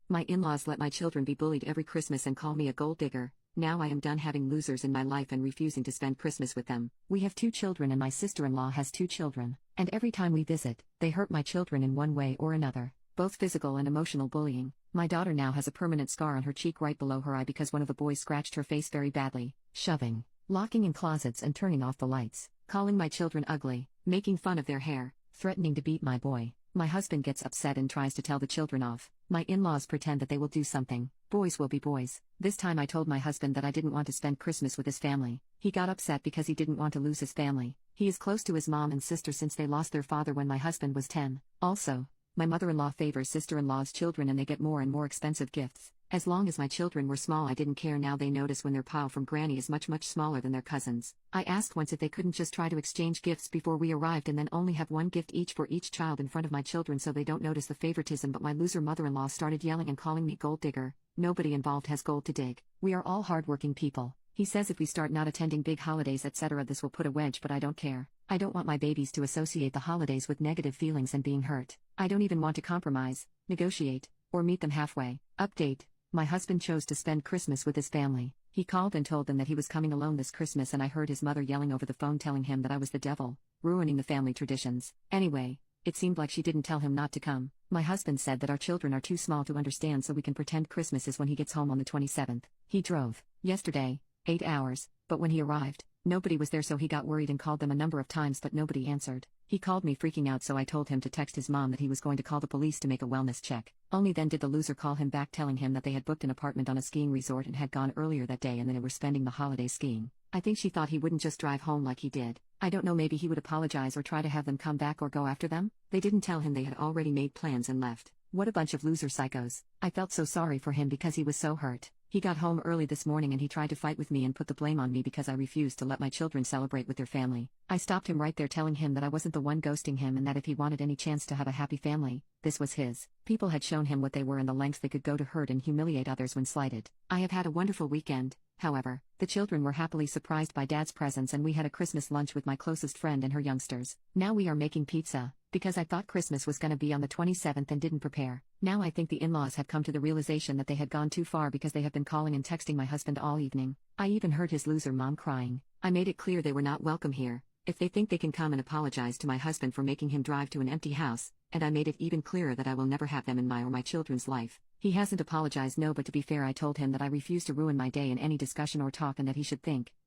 My in-laws let my children be bullied every Christmas and call me a gold digger. Now I am done having losers in my life and refusing to spend Christmas with them. We have 2 children and my sister-in-law has 2 children, and every time we visit, they hurt my children in one way or another, both physical and emotional bullying. My daughter now has a permanent scar on her cheek right below her eye because one of the boys scratched her face very badly, shoving, locking in closets and turning off the lights, calling my children ugly, making fun of their hair, threatening to beat my boy. My husband gets upset and tries to tell the children off. My in-laws pretend that they will do something. Boys will be boys. This time I told my husband that I didn't want to spend Christmas with his family. He got upset because he didn't want to lose his family. He is close to his mom and sister since they lost their father when my husband was 10. Also, my mother-in-law favors sister-in-law's children and they get more and more expensive gifts. As long as my children were small I didn't care. Now they notice when their pile from granny is much smaller than their cousins. I asked once if they couldn't just try to exchange gifts before we arrived and then only have one gift each for each child in front of my children so they don't notice the favoritism, but my loser mother-in-law started yelling and calling me gold digger. Nobody involved has gold to dig. We are all hardworking people. He says if we start not attending big holidays etc. this will put a wedge, but I don't care. I don't want my babies to associate the holidays with negative feelings and being hurt. I don't even want to compromise, negotiate, or meet them halfway. Update. My husband chose to spend Christmas with his family. He called and told them that he was coming alone this Christmas and I heard his mother yelling over the phone telling him that I was the devil, ruining the family traditions. Anyway, it seemed like she didn't tell him not to come. My husband said that our children are too small to understand so we can pretend Christmas is when he gets home on the 27th. He drove, yesterday, 8 hours, but when he arrived, nobody was there so he got worried and called them a number of times but nobody answered. He called me freaking out so I told him to text his mom that he was going to call the police to make a wellness check. Only then did the loser call him back telling him that they had booked an apartment on a skiing resort and had gone earlier that day and then they were spending the holiday skiing. I think she thought he wouldn't just drive home like he did. I don't know, maybe he would apologize or try to have them come back or go after them? They didn't tell him they had already made plans and left. What a bunch of loser psychos. I felt so sorry for him because he was so hurt. He got home early this morning and he tried to fight with me and put the blame on me because I refused to let my children celebrate with their family. I stopped him right there telling him that I wasn't the one ghosting him and that if he wanted any chance to have a happy family, this was his. People had shown him what they were and the lengths they could go to hurt and humiliate others when slighted. I have had a wonderful weekend. However, the children were happily surprised by Dad's presence and we had a Christmas lunch with my closest friend and her youngsters. Now we are making pizza, because I thought Christmas was gonna be on the 27th and didn't prepare. Now I think the in-laws have come to the realization that they had gone too far because they have been calling and texting my husband all evening. I even heard his loser mom crying. I made it clear they were not welcome here. If they think they can come and apologize to my husband for making him drive to an empty house, and I made it even clearer that I will never have them in my or my children's life. He hasn't apologized, no, but to be fair I told him that I refuse to ruin my day in any discussion or talk and that he should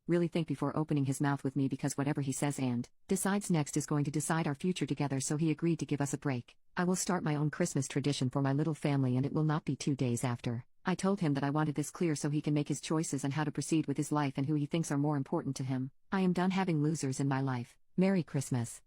really think before opening his mouth with me because whatever he says and decides next is going to decide our future together, so he agreed to give us a break. I will start my own Christmas tradition for my little family and it will not be 2 days after. I told him that I wanted this clear so he can make his choices and how to proceed with his life and who he thinks are more important to him. I am done having losers in my life. Merry Christmas.